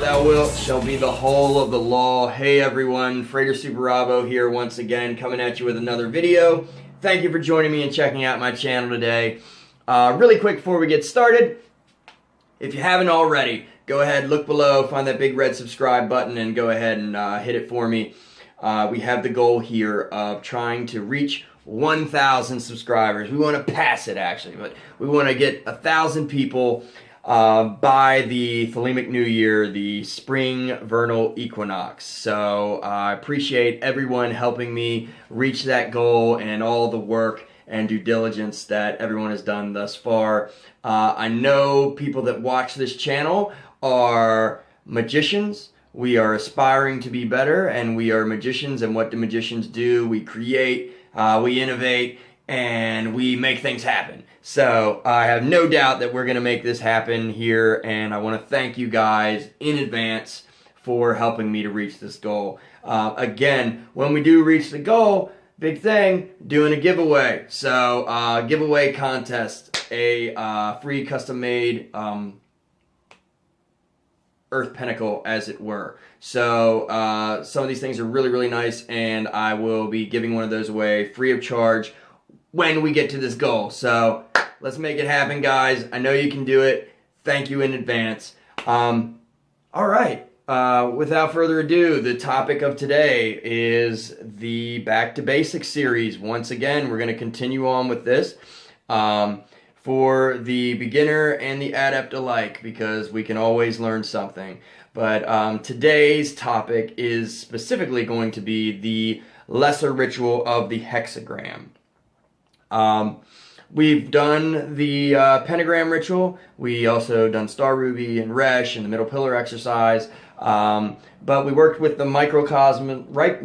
thou wilt shall be the whole of the law. Hey everyone, FRATER Super Bravo here once again, coming at you with another video. Thank you for joining me and checking out my channel today. Really quick before we get started, if you haven't already, go ahead, look below, find that big red subscribe button and go ahead and hit it for me. We have the goal here of trying to reach 1,000 subscribers. We want to pass it actually, but we want to get 1,000 people by the Thelemic New Year, the spring vernal equinox. So I appreciate everyone helping me reach that goal and all the work and due diligence that everyone has done thus far. I know people that watch this channel are magicians. We are aspiring to be better, and we are magicians, and what do magicians do? We create, we innovate, and we make things happen. So I have no doubt that we're going to make this happen here, and I want to thank you guys in advance for helping me to reach this goal. Again, when we do reach the goal, big thing, doing a giveaway. So giveaway contest, a free custom-made Earth Pentacle, as it were. So some of these things are really, really nice, and I will be giving one of those away free of charge when we get to this goal. So let's make it happen, guys. I know you can do it. Thank you in advance. All right. Without further ado, the topic of today is the Back to Basics series. Once again, we're going to continue on with this for the beginner and the adept alike, because we can always learn something. But today's topic is specifically going to be the lesser ritual of the hexagram. We've done the pentagram ritual. We also done Star Ruby and Resh and the middle pillar exercise. But we worked with the microcosm, right?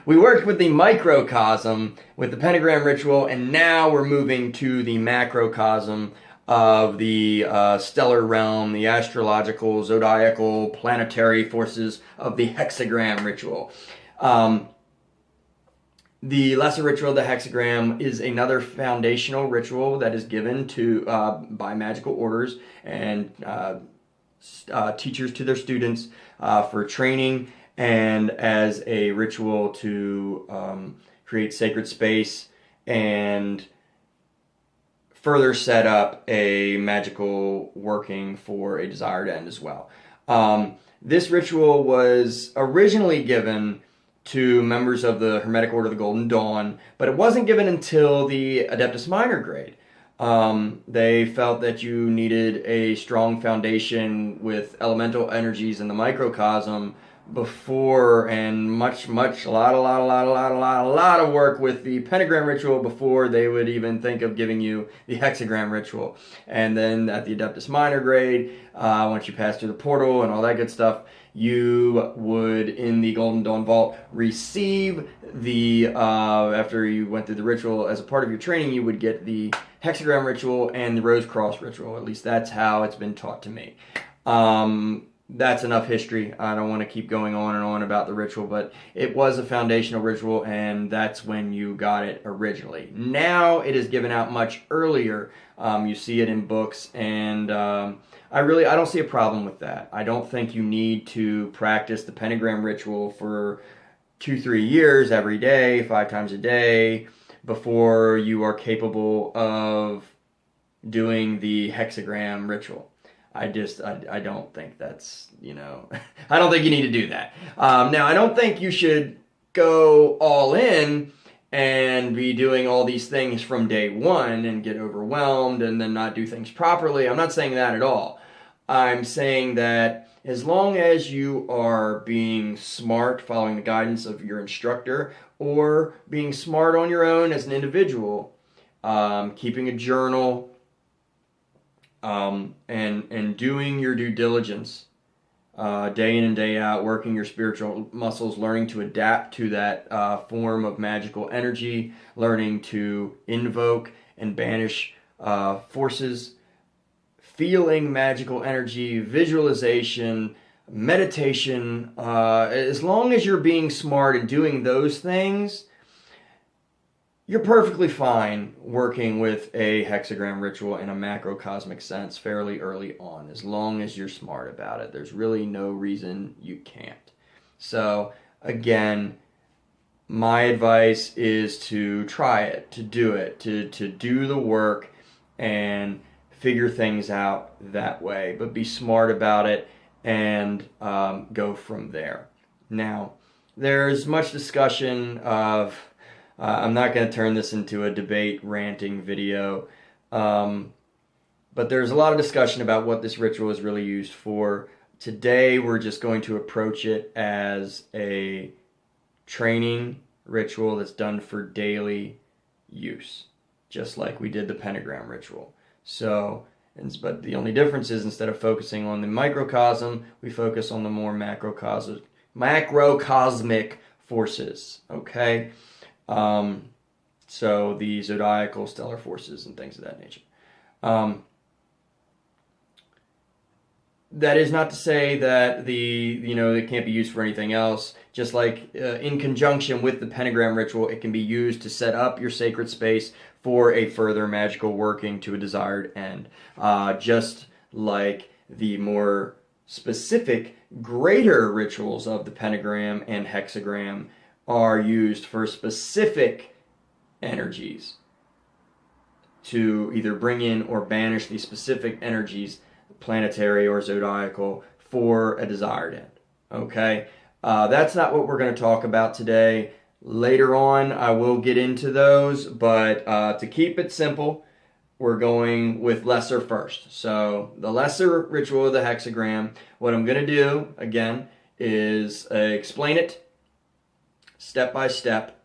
We worked with the microcosm with the pentagram ritual, and now we're moving to the macrocosm of the stellar realm, the astrological, zodiacal, planetary forces of the hexagram ritual. The lesser ritual of the hexagram is another foundational ritual that is given to by magical orders and teachers to their students for training and as a ritual to create sacred space and further set up a magical working for a desired end as well. This ritual was originally given to members of the Hermetic Order of the Golden Dawn, but it wasn't given until the Adeptus Minor grade. They felt that you needed a strong foundation with elemental energies in the microcosm before, and a lot of work with the pentagram ritual before they would even think of giving you the hexagram ritual. And then at the Adeptus Minor grade, once you pass through the portal and all that good stuff, you would, in the Golden Dawn Vault, receive the, after you went through the ritual as a part of your training, you would get the hexagram ritual and the Rose Cross ritual. At least that's how it's been taught to me. That's enough history. I don't want to keep going on and on about the ritual, but it was a foundational ritual, and that's when you got it originally. Now it is given out much earlier. You see it in books, and I don't see a problem with that. I don't think you need to practice the pentagram ritual for 2-3 years every day, 5 times a day, before you are capable of doing the hexagram ritual. I don't think that's, I don't think you need to do that. Now, I don't think you should go all in and be doing all these things from day one and get overwhelmed and then not do things properly. I'm not saying that at all. I'm saying that as long as you are being smart, following the guidance of your instructor, or being smart on your own as an individual, keeping a journal, and doing your due diligence day in and day out, working your spiritual muscles, learning to adapt to that form of magical energy, learning to invoke and banish forces, feeling magical energy, visualization, meditation. As long as you're being smart and doing those things, you're perfectly fine working with a hexagram ritual in a macrocosmic sense fairly early on, as long as you're smart about it. There's really no reason you can't. So again, my advice is to try it, to do it, to do the work and figure things out that way, but be smart about it and go from there. Now, there's much discussion of, I'm not going to turn this into a debate ranting video, but there's a lot of discussion about what this ritual is really used for. Today, we're just going to approach it as a training ritual that's done for daily use, just like we did the pentagram ritual. So, but the only difference is, instead of focusing on the microcosm, we focus on the more macrocosmic forces, okay? So the zodiacal stellar forces and things of that nature. That is not to say that it can't be used for anything else. Just like in conjunction with the pentagram ritual, it can be used to set up your sacred space for a further magical working to a desired end. Just like the more specific, greater rituals of the pentagram and hexagram are used for specific energies to either bring in or banish these specific energies, planetary or zodiacal, for a desired end. Okay? That's not what we're going to talk about today. Later on, I will get into those, but to keep it simple, we're going with lesser first. So the lesser ritual of the hexagram, what I'm going to do, again, is explain it step by step,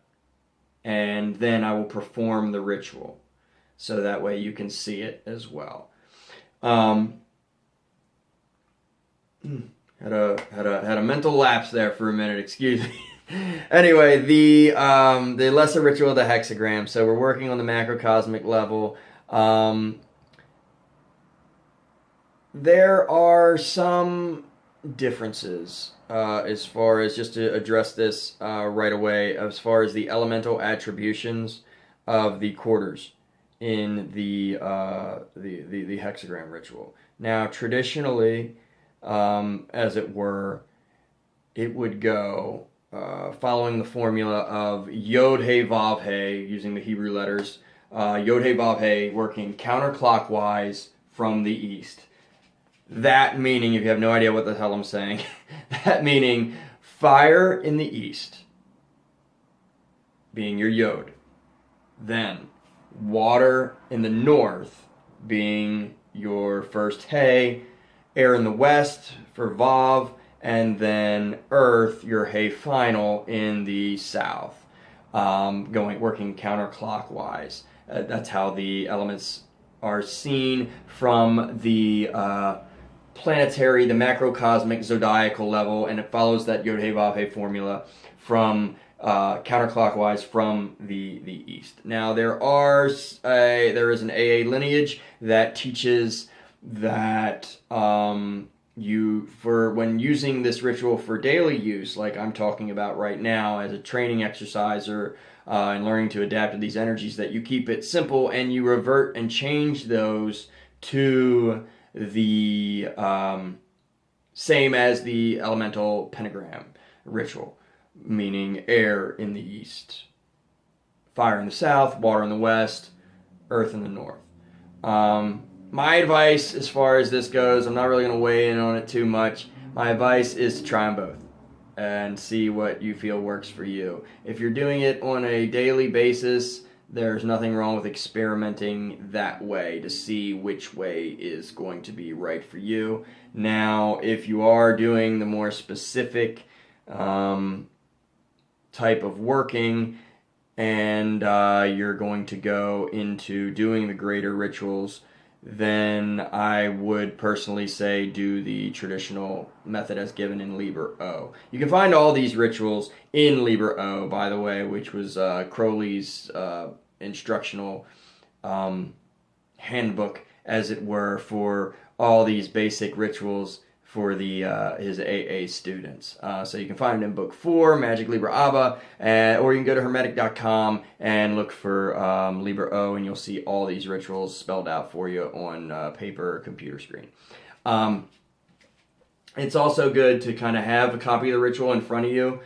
and then I will perform the ritual, so that way you can see it as well. Had a mental lapse there for a minute, excuse me. Anyway, the lesser ritual of the hexagram. So we're working on the macrocosmic level. There are some differences as far as, just to address this right away, as far as the elemental attributions of the quarters in the hexagram ritual. Now, traditionally, as it were, it would go following the formula of Yod He Vav He, using the Hebrew letters, Yod He Vav He, working counterclockwise from the east. That meaning, if you have no idea what the hell I'm saying, that meaning fire in the east, being your Yod. Then water in the north, being your first He, air in the west for Vav, and then earth, your He final, in the south, working counterclockwise. That's how the elements are seen from the planetary, the macrocosmic zodiacal level, and it follows that Yod He Vav He formula from counterclockwise from the east. Now there is an AA lineage that teaches that when using this ritual for daily use, like I'm talking about right now, as a training exercise or and learning to adapt to these energies, that you keep it simple and you revert and change those to the same as the elemental pentagram ritual, meaning air in the east, fire in the south, water in the west, earth in the north. My advice as far as this goes, I'm not really going to weigh in on it too much. My advice is to try them both and see what you feel works for you. If you're doing it on a daily basis, there's nothing wrong with experimenting that way to see which way is going to be right for you. Now, if you are doing the more specific type of working, and you're going to go into doing the greater rituals, then I would personally say do the traditional method as given in Liber O. You can find all these rituals in Liber O, by the way, which was Crowley's instructional handbook, as it were, for all these basic rituals for the his AA students. So you can find it in book 4, Magick Liber Abba, or you can go to hermetic.com and look for Liber O, and you'll see all these rituals spelled out for you on paper or computer screen. It's also good to kind of have a copy of the ritual in front of you.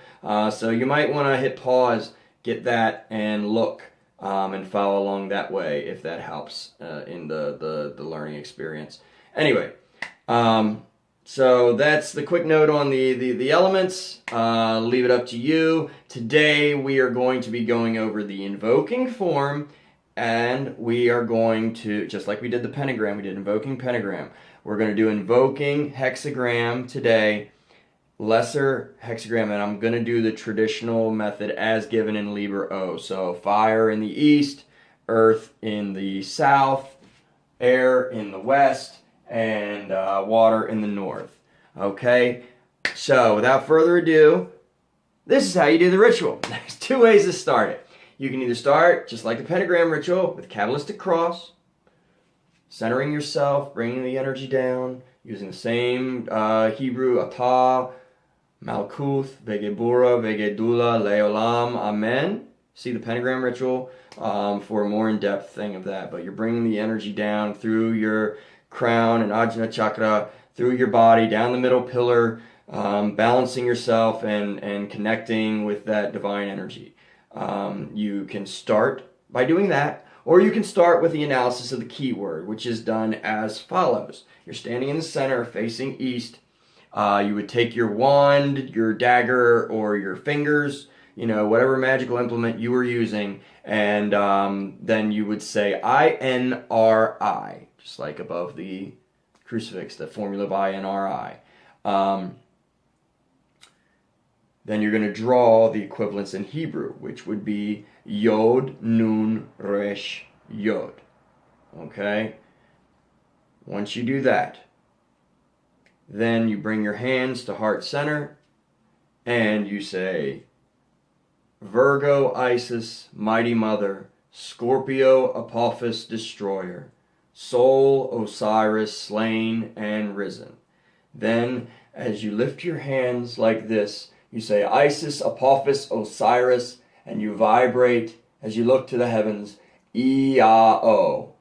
So you might want to hit pause, get that, and look, and follow along that way if that helps in the learning experience. Anyway, so that's the quick note on the elements. Leave it up to you. Today we are going to be going over the invoking form, and we are going to, just like we did the pentagram, we did invoking pentagram. We're going to do invoking hexagram today, lesser hexagram, and I'm going to do the traditional method as given in Liber O. So fire in the east, earth in the south, air in the west, and water in the north. Okay, so without further ado, this is how you do the ritual. There's 2 ways to start it. You can either start just like the pentagram ritual with Kabbalistic cross, centering yourself, bringing the energy down, using the same Hebrew atah, malkuth, vegebura, vegedula, leolam, amen. See the pentagram ritual for a more in-depth thing of that. But you're bringing the energy down through your crown and ajna chakra, through your body, down the middle pillar, balancing yourself and connecting with that divine energy. You can start by doing that, or you can start with the analysis of the keyword, which is done as follows. You're standing in the center, facing east. You would take your wand, your dagger, or your fingers, whatever magical implement you were using, and then you would say INRI, just like above the crucifix, the formula of INRI. Then you're going to draw the equivalents in Hebrew, which would be Yod, Nun, Resh, Yod. Okay? Once you do that, then you bring your hands to heart center, and you say, Virgo, Isis, Mighty Mother, Scorpio, Apophis, Destroyer, Soul, Osiris, slain and risen. Then, as you lift your hands like this, you say Isis, Apophis, Osiris, and you vibrate as you look to the heavens, E-A-O.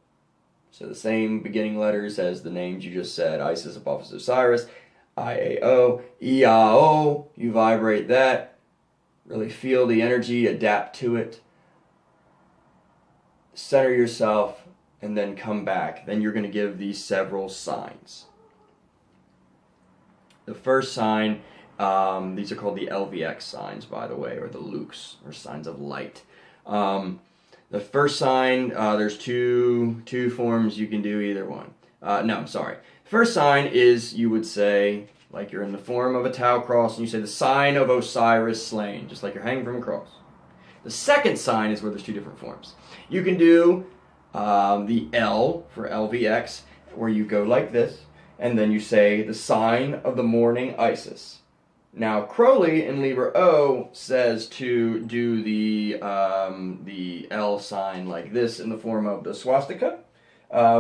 So the same beginning letters as the names you just said, Isis, Apophis, Osiris, I-A-O, E-A-O. You vibrate that. Really feel the energy, adapt to it. Center yourself, and then come back. Then you're going to give these several signs. The first sign, these are called the LVX signs, by the way, or the Lux, or signs of light. The first sign, there's two forms you can do either one. No, I'm sorry. First sign is, you would say, like you're in the form of a tau cross, and you say the sign of Osiris slain, just like you're hanging from a cross. The second sign is where there's 2 different forms. You can do the L for LVX, where you go like this, and then you say the sign of the morning Isis. Now, Crowley in Liber O says to do the L sign like this in the form of the swastika,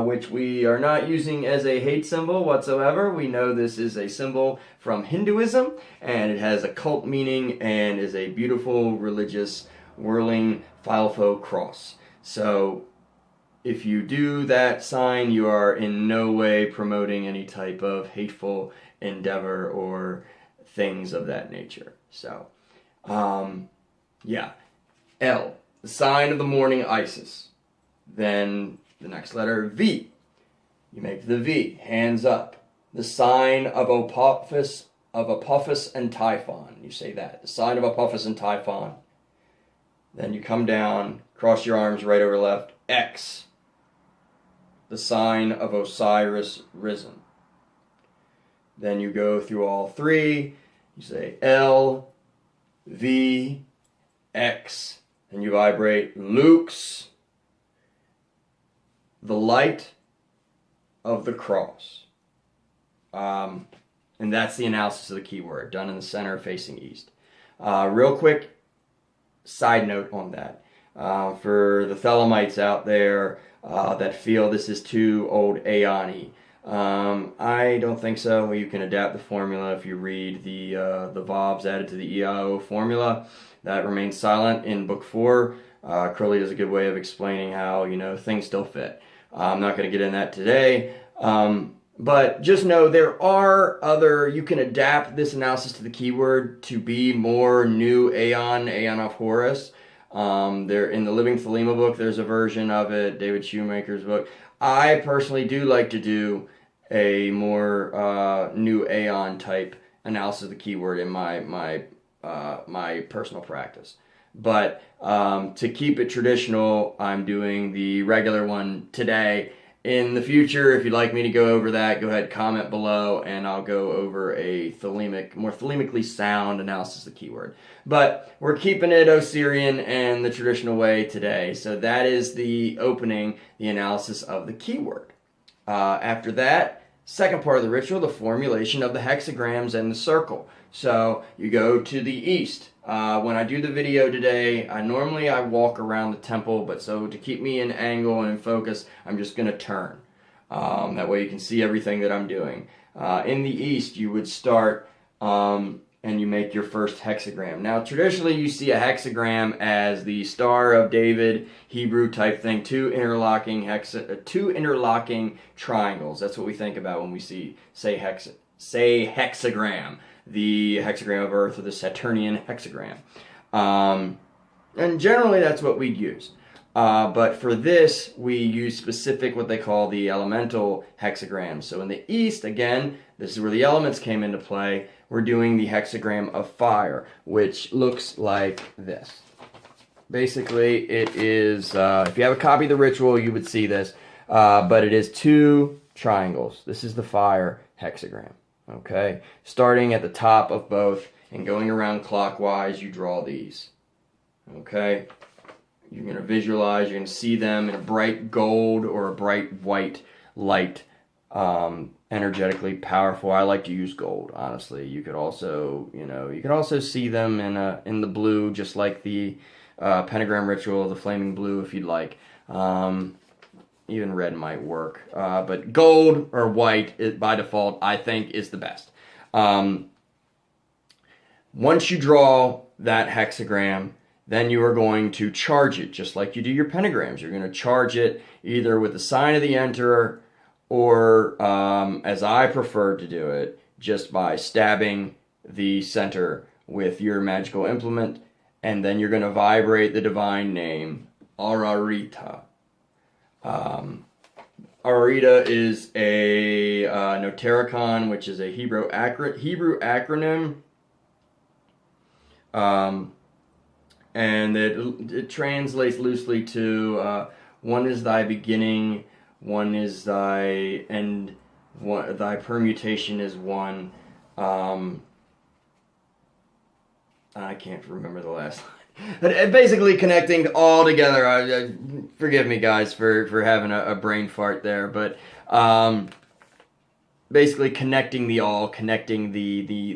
which we are not using as a hate symbol whatsoever. We know this is a symbol from Hinduism, and it has a cult meaning and is a beautiful religious whirling Falfo cross. So if you do that sign, you are in no way promoting any type of hateful endeavor or things of that nature. So, yeah. L, the sign of the morning Isis. Then the next letter, V. You make the V, hands up. The sign of Apophis and Typhon. You say that. The sign of Apophis and Typhon. Then you come down, cross your arms right over left. X. The sign of Osiris risen. Then you go through all 3. You say L, V, X, and you vibrate Lux, the light of the cross. And that's the analysis of the keyword, done in the center facing east. Real quick side note on that. For the Thelemites out there that feel this is too old aeon-y, I don't think so. You can adapt the formula if you read the VOBs added to the EIO formula. That remains silent in book 4. Crowley does a good way of explaining how, you know, things still fit. I'm not going to get in that today. But just know there are other, you can adapt this analysis to the keyword to be more new Aeon of Horus. There in the Living Thelema book, there's a version of it, David Shoemaker's book. I personally do like to do a more new Aeon type analysis of the keyword in my personal practice. But to keep it traditional, I'm doing the regular one today. In the future, if you'd like me to go over that, go ahead, comment below, and I'll go over a more thelemically sound analysis of the keyword. But we're keeping it Osirian and the traditional way today. So that is the opening, the analysis of the keyword. After that, second part of the ritual, the formulation of the hexagrams and the circle. So you go to the east. When I do the video today, normally I walk around the temple, but so to keep me in angle and in focus, I'm just going to turn. That way you can see everything that I'm doing. In the east, you would start and you make your first hexagram. Now, traditionally, you see a hexagram as the Star of David, Hebrew type thing, two interlocking triangles. That's what we think about when we say hexagram. The hexagram of Earth or the Saturnian hexagram. And generally that's what we'd use. But for this, we use specific what they call the elemental hexagrams. So in the east, again, this is where the elements came into play. We're doing the hexagram of fire, which looks like this. Basically, it is, if you have a copy of the ritual, you would see this. But it is two triangles. This is the fire hexagram. Okay, starting at the top of both and going around clockwise, you draw these. Okay, you're going to visualize, you're going to see them in a bright gold or a bright white light, energetically powerful. I like to use gold, honestly. You could also, you could also see them in the blue, just like the pentagram ritual, the flaming blue, if you'd like. Even red might work, but gold or white, by default, I think is the best. Once you draw that hexagram, then you are going to charge it, just like you do your pentagrams. You're going to charge it either with the sign of the Emperor, or, as I prefer to do it, just by stabbing the center with your magical implement, and then you're going to vibrate the divine name, Ararita. Ararita is a notaricon, which is a Hebrew acronym, and it translates loosely to one is thy beginning, one is thy end, thy permutation is one. I can't remember the last line. But basically connecting all together. Forgive me, guys, for having a brain fart there. But basically connecting the all, connecting the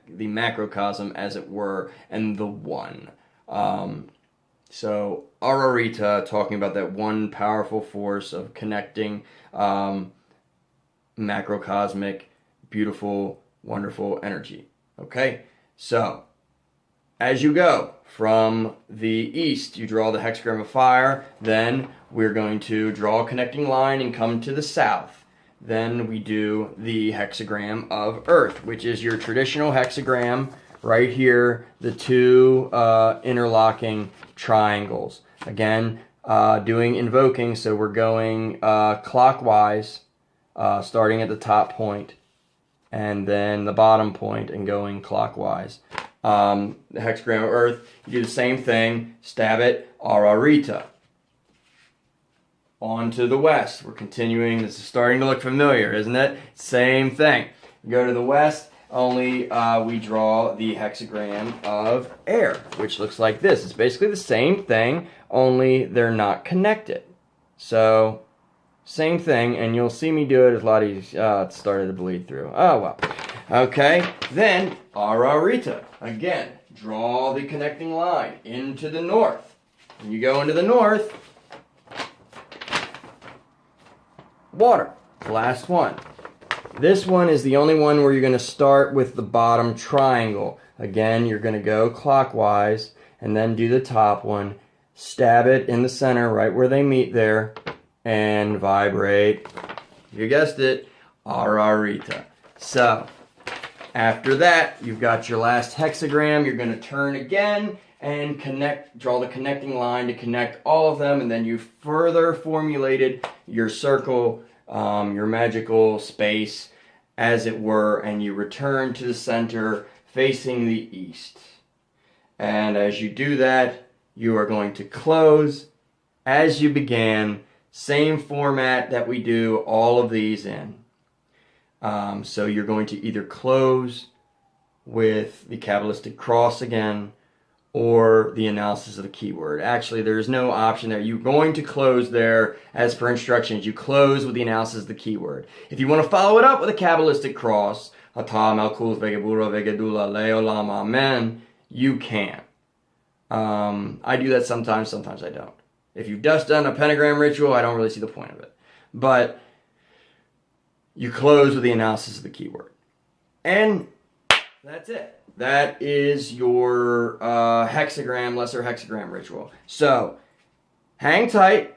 macrocosm, as it were, and the one. So Ararita, talking about that one powerful force of connecting macrocosmic, beautiful, wonderful energy. Okay, so as you go from the east, you draw the hexagram of fire. Then we're going to draw a connecting line and come to the south. Then we do the hexagram of earth, which is your traditional hexagram right here, the two interlocking triangles. Again, doing invoking, so we're going clockwise, starting at the top point, and then the bottom point, and going clockwise. The hexagram of earth, you do the same thing, stab it, Ararita. On to the west, we're continuing, this is starting to look familiar, isn't it? Same thing. We go to the west, only we draw the hexagram of air, which looks like this. It's basically the same thing, only they're not connected. So, same thing, and you'll see me do it as Lottie's it started to bleed through. Oh, well. Okay, then Ararita. Again, draw the connecting line into the north. When you go into the north, water. the last one. This one is the only one where you're going to start with the bottom triangle. Again, you're going to go clockwise and then do the top one. Stab it in the center right where they meet there and vibrate. You guessed it, Ararita. So, after that, you've got your last hexagram. You're going to turn again and draw the connecting line to connect all of them, and then you further formulated your circle, your magical space, as it were, and you return to the center facing the east. And as you do that, you are going to close as you began, same format that we do all of these in. So you're going to either close with the Kabbalistic cross again, or the analysis of the keyword. Actually, there's no option there. You're going to close there as per instructions. You close with the analysis of the keyword. If you want to follow it up with a Kabbalistic cross, Atah Malkuth Vegebura Vegedula Leolam Amen, you can. I do that sometimes I don't. If you've just done a pentagram ritual, I don't really see the point of it. But you close with the analysis of the keyword. And that's it. That is your hexagram, lesser hexagram ritual. So, hang tight.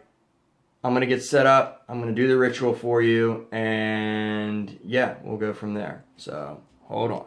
I'm going to get set up. I'm going to do the ritual for you. And yeah, we'll go from there. So, hold on.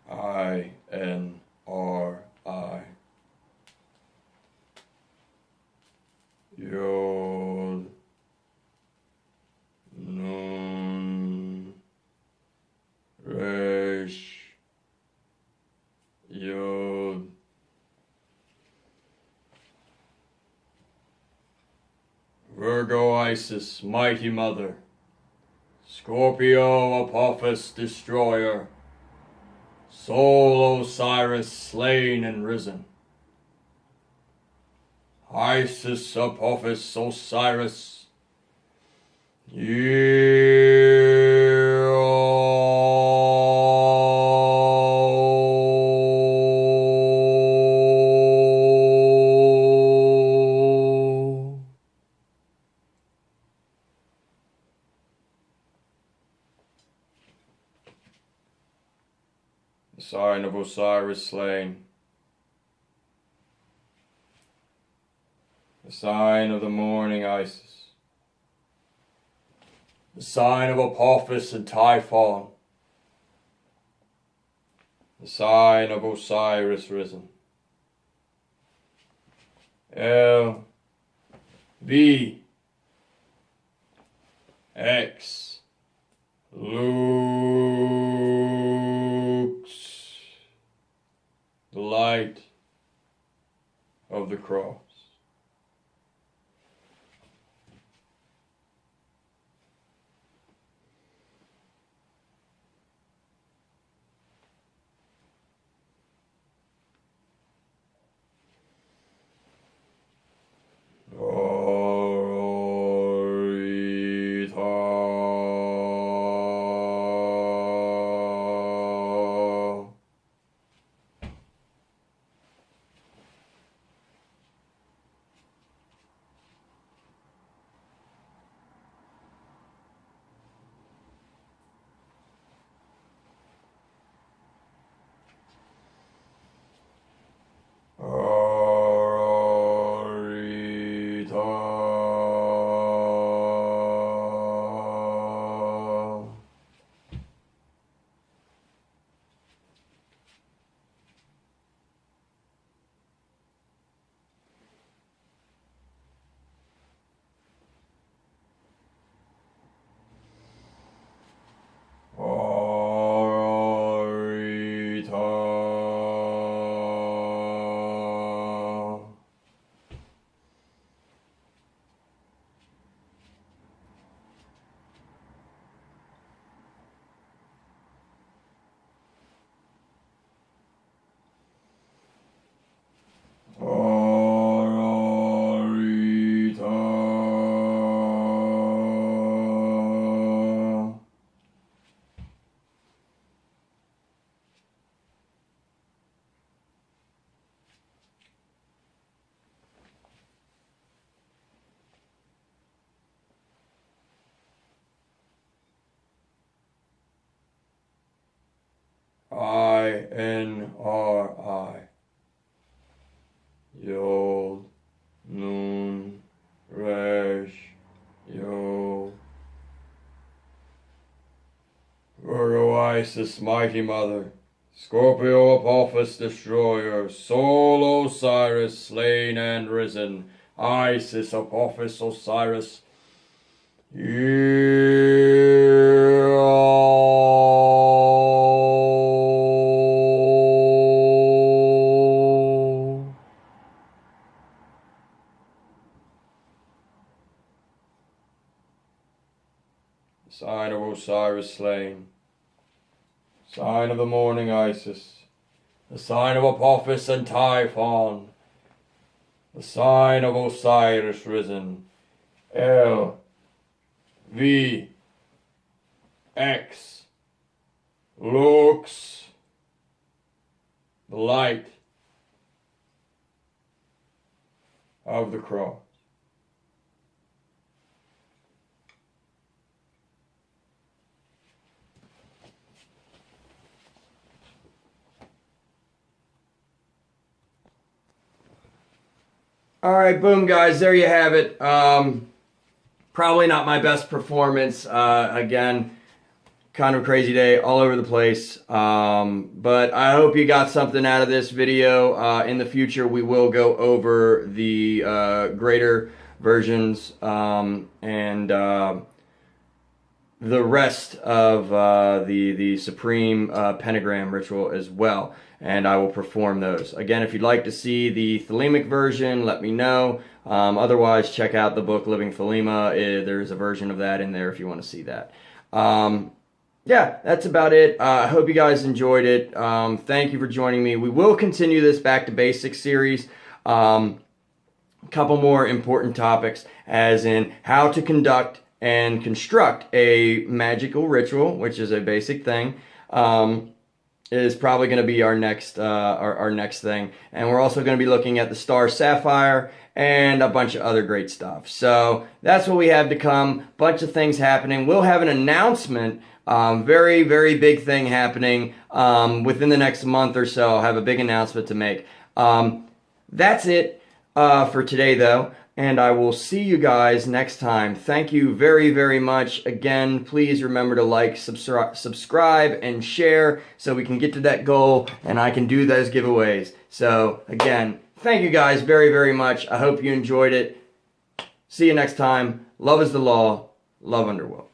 I-N-R-I Yod Nun Resh Yod Virgo Isis, Mighty Mother, Scorpio Apophis, Destroyer, Sol Osiris, slain and risen. Isis, Apophis, Osiris, the sign of Osiris slain. The sign of the morning Isis. The sign of Apophis and Typhon. The sign of Osiris risen. L B X Lux, the light of the cross. I-N-R-I. Yod, Nun, Resh, Yod. Virgo Isis, Mighty Mother. Scorpio Apophis, Destroyer. Sol Osiris, slain and risen. Isis, Apophis, Osiris. Sign of Osiris slain. Sign of the morning Isis. The sign of Apophis and Typhon. The sign of Osiris risen. L. V. X. Lux. The light of the cross. All right, boom, guys. There you have it. Probably not my best performance. Again, kind of a crazy day, all over the place. But I hope you got something out of this video. In the future, we will go over the greater versions and the rest of the Supreme Pentagram ritual as well. And I will perform those. Again, if you'd like to see the Thelemic version, let me know. Otherwise, check out the book Living Thelema. There's a version of that in there if you want to see that. Yeah, that's about it. I hope you guys enjoyed it. Thank you for joining me. We will continue this Back to Basics series. A couple more important topics, as in how to conduct and construct a magical ritual, which is a basic thing. Is probably going to be our next thing, and we're also going to be looking at the Star Sapphire and a bunch of other great stuff. So that's what we have to come. Bunch of things happening. We'll have an announcement, very, very big thing happening within the next month or so. I'll have a big announcement to make. That's it for today, though. And I will see you guys next time. Thank you very, very much. Again, please remember to like, subscribe, and share so we can get to that goal and I can do those giveaways. So, again, thank you guys very, very much. I hope you enjoyed it. See you next time. Love is the law. Love Underworld.